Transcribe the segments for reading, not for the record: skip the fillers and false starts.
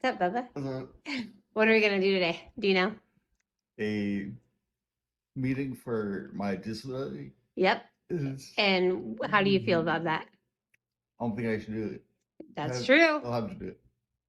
What's up, Bubba? Uh, What are we gonna do today? Do you know? a meeting for my disability Yep. is. And how do you feel about that? I don't think I should do it. That's true. I'll have to do it.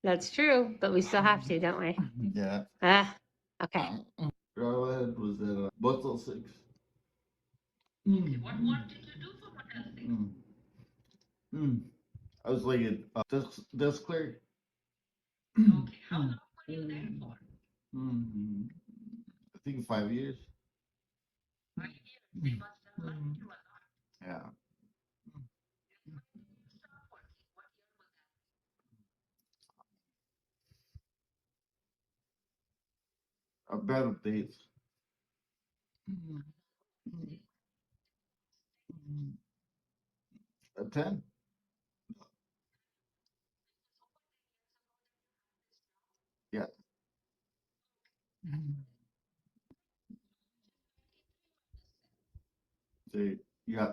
That's true, but we still have to, don't we? Yeah. Ah, okay. Arrowhead was at Buzzle 6. What did you do for Motel 6? I was like a desk clerk. Okay, how long were you there for? I think 5 years. 5 years. They must have liked you a lot. Yeah. When did you start working? What year was that? A bad with dates. A 10. Yeah. So, yeah.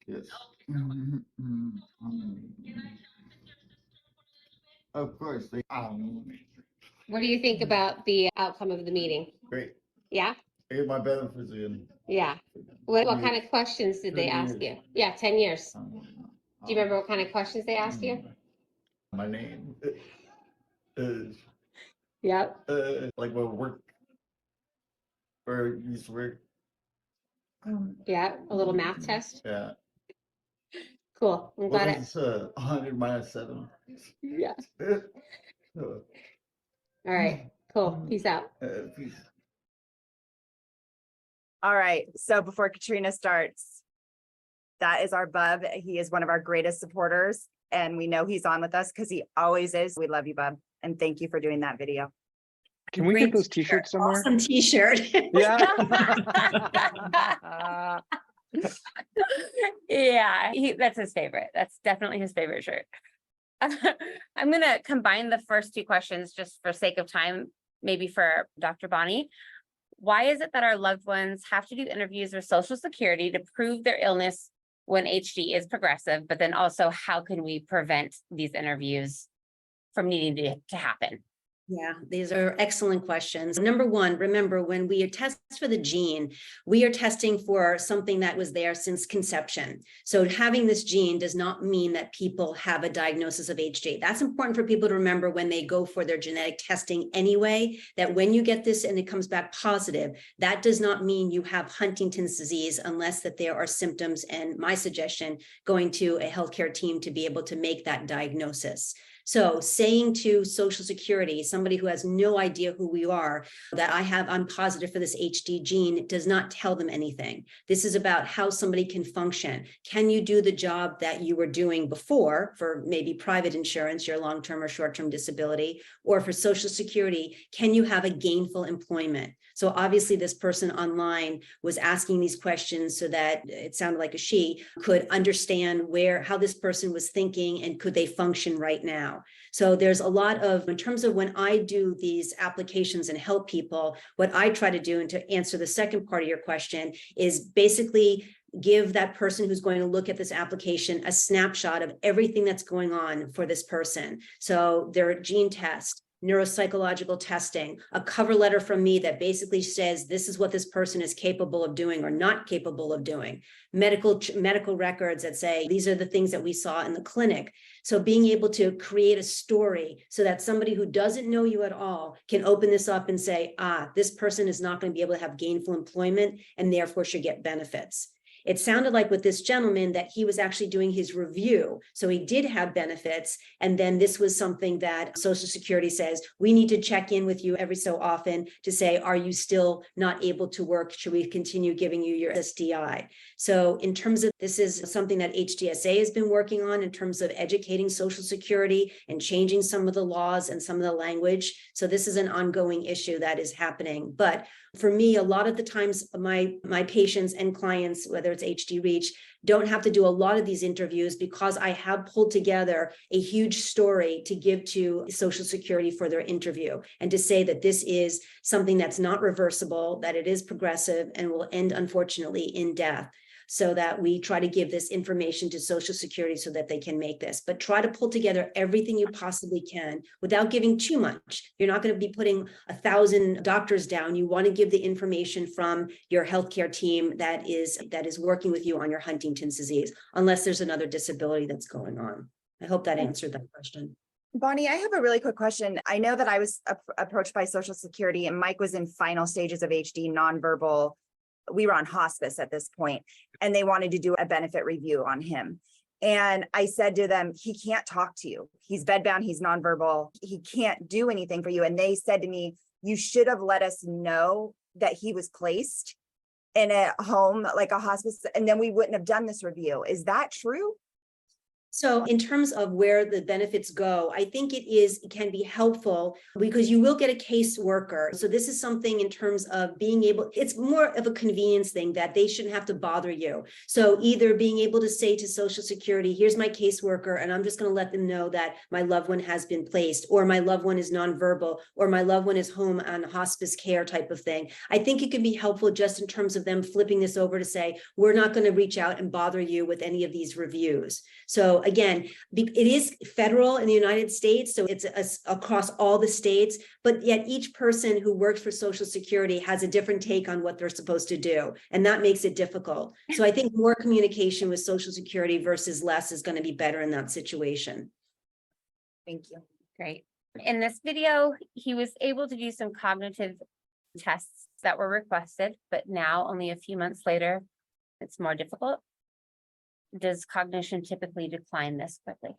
Yes. Okay, so can I chat with your sister for a little bit? Of course. What do you think about the outcome of the meeting? Great. Yeah? I get my benefits again. Yeah. What kind of questions did they 10 ask years. you? Yeah, 10 years. Um, Do you remember what kind of questions they asked you? My name is Yep. like what work or used to work. Yeah, a little math test. Yeah. Cool. I'm What glad is 100 minus 7? Yeah. Uh, All right. Cool. Peace out. peace. All right, so before Katrina starts, that is our Bub. He is one of our greatest supporters, and we know he's on with us because he always is. We love you, Bub, and thank you for doing that video. Can we get those t-shirts somewhere? Awesome t-shirt. Yeah. Yeah, that's his favorite. That's definitely his favorite shirt. I'm gonna combine the first two questions just for sake of time, maybe for Dr. Bonnie. Why is it that our loved ones have to do interviews with Social Security to prove their illness when HD is progressive? But then also, how can we prevent these interviews from needing to happen? Yeah, these are excellent questions. Number one, remember when we test for the gene, we are testing for something that was there since conception. So having this gene does not mean that people have a diagnosis of HD. That's important for people to remember when they go for their genetic testing anyway, that when you get this and it comes back positive, that does not mean you have Huntington's disease unless that there are symptoms, and my suggestion, going to a healthcare team to be able to make that diagnosis. So saying to Social Security, somebody who has no idea who we are, that I'm positive for this HD gene does not tell them anything. This is about how somebody can function. Can you do the job that you were doing before for maybe private insurance, your long-term or short-term disability, or for Social Security, can you have a gainful employment? So obviously this person online was asking these questions so that it sounded like a she could understand how this person was thinking and could they function right now. So there's a lot of, in terms of when I do these applications and help people, what I try to do, and to answer the second part of your question, is basically give that person who's going to look at this application a snapshot of everything that's going on for this person. So their gene test, neuropsychological testing, a cover letter from me that basically says this is what this person is capable of doing or not capable of doing, medical records that say these are the things that we saw in the clinic. So being able to create a story so that somebody who doesn't know you at all can open this up and say, this person is not going to be able to have gainful employment and therefore should get benefits. It sounded like with this gentleman that he was actually doing his review. So he did have benefits. And then this was something that Social Security says, we need to check in with you every so often to say, are you still not able to work? Should we continue giving you your SDI? So in terms of, this is something that HDSA has been working on in terms of educating Social Security and changing some of the laws and some of the language. So this is an ongoing issue that is happening. But for me, a lot of the times my patients and clients, whether it's HD Reach, don't have to do a lot of these interviews because I have pulled together a huge story to give to Social Security for their interview and to say that this is something that's not reversible, that it is progressive and will end, unfortunately, in death. so that we try to give this information to Social Security so that they can make this. But try to pull together everything you possibly can without giving too much. You're not going to be putting 1,000 doctors down. You want to give the information from your healthcare team that is working with you on your Huntington's disease, unless there's another disability that's going on. I hope that answered that question. Bonnie, I have a really quick question. I know that I was approached by Social Security and Mike was in final stages of HD, nonverbal. We were on hospice at this point, and they wanted to do a benefit review on him. And I said to them, he can't talk to you. He's bedbound, he's nonverbal. He can't do anything for you. And they said to me, you should have let us know that he was placed in a home, like a hospice, and then we wouldn't have done this review. Is that true? So in terms of where the benefits go, I think it can be helpful because you will get a caseworker. So this is something in terms of being able, it's more of a convenience thing that they shouldn't have to bother you. So either being able to say to Social Security, here's my caseworker, and I'm just going to let them know that my loved one has been placed, or my loved one is nonverbal, or my loved one is home on hospice care type of thing. I think it can be helpful just in terms of them flipping this over to say, we're not going to reach out and bother you with any of these reviews. So again, it is federal in the United States, so it's across all the states, but yet each person who works for Social Security has a different take on what they're supposed to do, and that makes it difficult. So I think more communication with Social Security versus less is going to be better in that situation. Thank you. Great. In this video, he was able to do some cognitive tests that were requested, but now only a few months later, it's more difficult. Does cognition typically decline this quickly?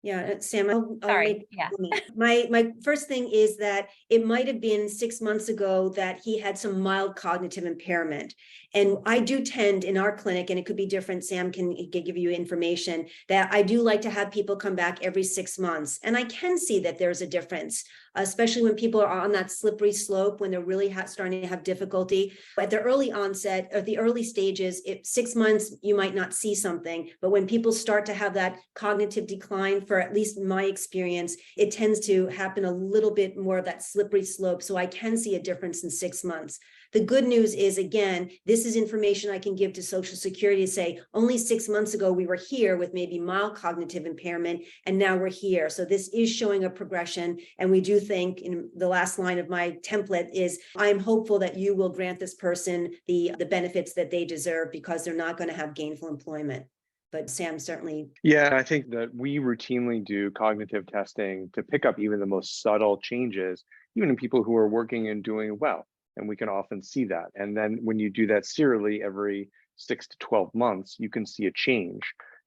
Yeah, Sam, I'll Sorry, yeah. My first thing is that it might have been 6 months ago that he had some mild cognitive impairment. And I do tend in our clinic, and it could be different, Sam can give you information, that I do like to have people come back every 6 months. And I can see that there's a difference, especially when people are on that slippery slope, when they're really starting to have difficulty. At the early onset, or the early stages, 6 months, you might not see something. But when people start to have that cognitive decline, for at least my experience, it tends to happen a little bit more of that slippery slope. So I can see a difference in 6 months. The good news is, again, this is information I can give to Social Security to say, only 6 months ago, we were here with maybe mild cognitive impairment, and now we're here. So this is showing a progression. And we do think, in the last line of my template is, I'm hopeful that you will grant this person the benefits that they deserve, because they're not going to have gainful employment. But Sam certainly. Yeah, I think that we routinely do cognitive testing to pick up even the most subtle changes, even in people who are working and doing well. And we can often see that. And then when you do that serially every 6 to 12 months, you can see a change.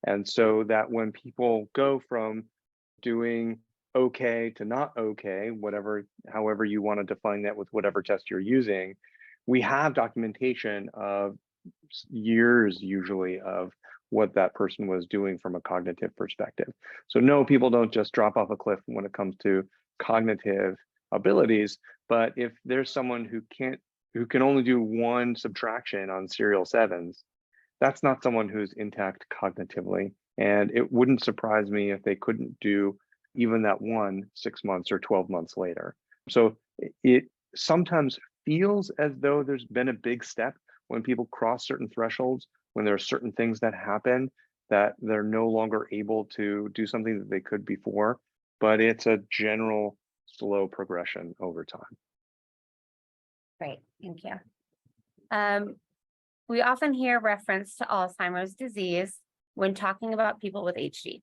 And so that when people go from doing okay to not okay, however you want to define that with whatever test you're using, we have documentation of years usually of what that person was doing from a cognitive perspective. So no, people don't just drop off a cliff when it comes to cognitive abilities, but if there's someone who can only do one subtraction on serial sevens, that's not someone who's intact cognitively. And it wouldn't surprise me if they couldn't do even that 6 months or 12 months later. So it sometimes feels as though there's been a big step when people cross certain thresholds, when there are certain things that happen that they're no longer able to do something that they could before, but it's a general slow progression over time. Great, thank you. We often hear reference to Alzheimer's disease when talking about people with HD.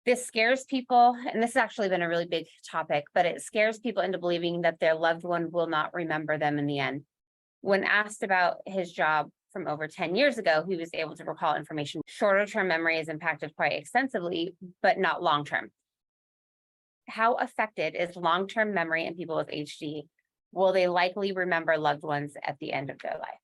This scares people, and this has actually been a really big topic, but it scares people into believing that their loved one will not remember them in the end. When asked about his job from over 10 years ago, he was able to recall information. Shorter term memory is impacted quite extensively, but not long term. How affected is long-term memory in people with HD? Will they likely remember loved ones at the end of their life?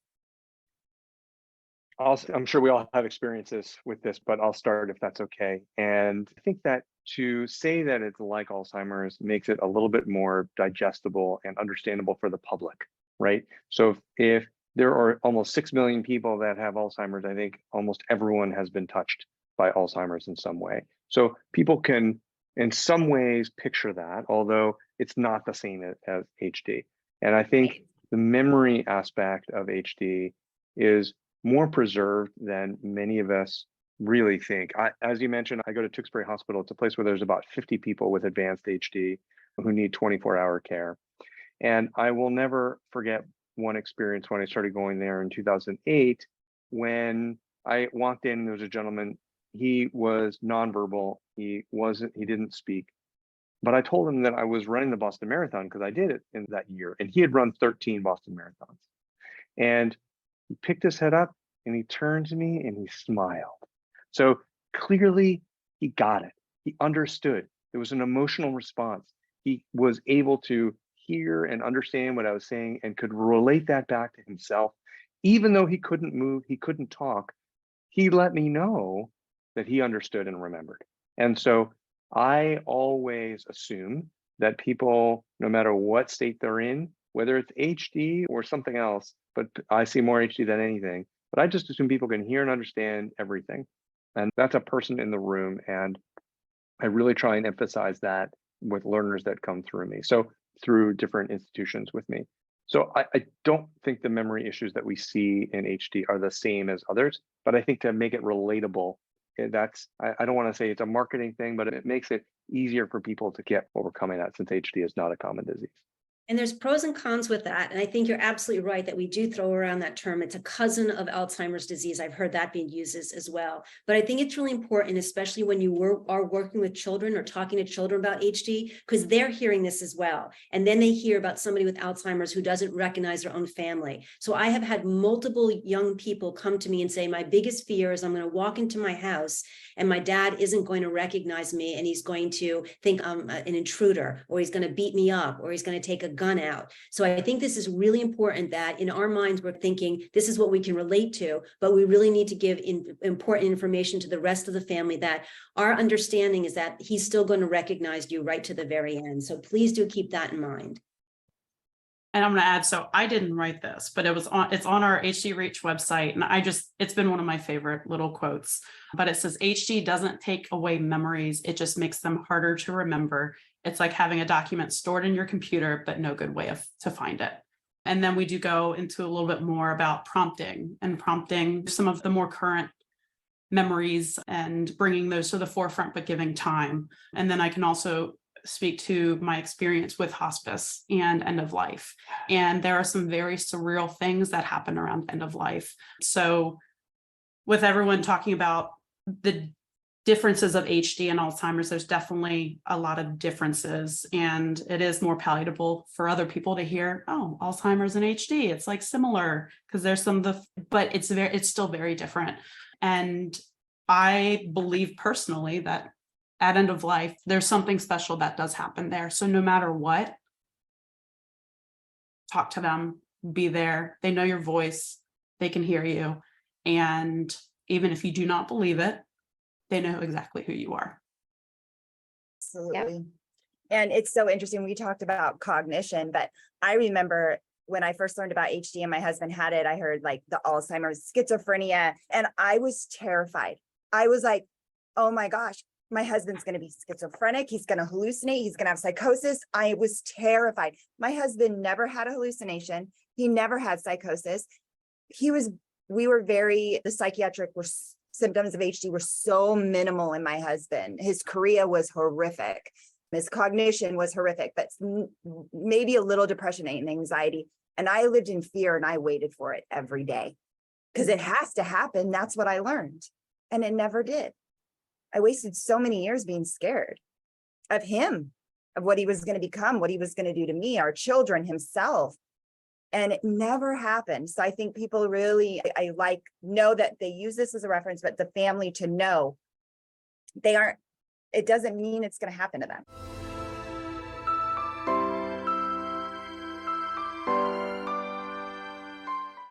I'm sure we all have experiences with this, but I'll start if that's okay. And I think that to say that it's like Alzheimer's makes it a little bit more digestible and understandable for the public, right? So if there are almost 6 million people that have Alzheimer's, I think almost everyone has been touched by Alzheimer's in some way. So people can, in some ways, picture that, although it's not the same as HD. And I think the memory aspect of HD is more preserved than many of us really think. As you mentioned, I go to Tewksbury Hospital. It's a place where there's about 50 people with advanced HD who need 24-hour care. And I will never forget one experience when I started going there in 2008, when I walked in, there was a gentleman, he was nonverbal, he didn't speak. But I told him that I was running the Boston Marathon because I did it in that year, and he had run 13 Boston Marathons. And he picked his head up and he turned to me and he smiled. So clearly he got it. He understood. There was an emotional response. He was able to hear and understand what I was saying and could relate that back to himself. Even though he couldn't move, he couldn't talk, he let me know that he understood and remembered. And so I always assume that people, no matter what state they're in, whether it's HD or something else, but I see more HD than anything, but I just assume people can hear and understand everything. And that's a person in the room. And I really try and emphasize that with learners that come through me. So through different institutions with me. So I don't think the memory issues that we see in HD are the same as others, but I think to make it relatable, that's, I don't want to say it's a marketing thing, but it makes it easier for people to get what we're coming at, since HD is not a common disease. And there's pros and cons with that. And I think you're absolutely right that we do throw around that term. It's a cousin of Alzheimer's disease. I've heard that being used as well. But I think it's really important, especially when you are working with children or talking to children about HD, because they're hearing this as well. And then they hear about somebody with Alzheimer's who doesn't recognize their own family. So I have had multiple young people come to me and say, my biggest fear is I'm going to walk into my house and my dad isn't going to recognize me and he's going to think I'm an intruder, or he's going to beat me up, or he's going to take a gun out. So I think this is really important that in our minds, we're thinking this is what we can relate to, but we really need to give important information to the rest of the family that our understanding is that he's still going to recognize you right to the very end. So please do keep that in mind. And I'm going to add, so I didn't write this, but it's on our HD Reach website. And it's been one of my favorite little quotes, but it says HD doesn't take away memories. It just makes them harder to remember. It's like having a document stored in your computer, but no good way to find it. And then we do go into a little bit more about prompting some of the more current memories and bringing those to the forefront, but giving time. And then I can also speak to my experience with hospice and end of life. And there are some very surreal things that happen around end of life. So with everyone talking about the differences of HD and Alzheimer's, there's definitely a lot of differences, and it is more palatable for other people to hear, oh, Alzheimer's and HD, it's like similar, because there's but it's still very different. And I believe personally that at end of life, there's something special that does happen there. So no matter what, talk to them, be there. They know your voice, they can hear you. And even if you do not believe it, they know exactly who you are. Absolutely. And it's so interesting. We talked about cognition, but I remember when I first learned about HD and my husband had it, I heard like the Alzheimer's, schizophrenia, and I was terrified. I was like, oh my gosh, my husband's going to be schizophrenic. He's going to hallucinate. He's going to have psychosis. I was terrified. My husband never had a hallucination. He never had psychosis. The psychiatric symptoms of HD were so minimal in my husband. His chorea was horrific. His cognition was horrific, but maybe a little depression and anxiety. And I lived in fear and I waited for it every day because it has to happen. That's what I learned. And it never did. I wasted so many years being scared of him, of what he was going to become, what he was going to do to me, our children, himself. And it never happened. So I think people really, know that they use this as a reference, but the family to know it doesn't mean it's going to happen to them.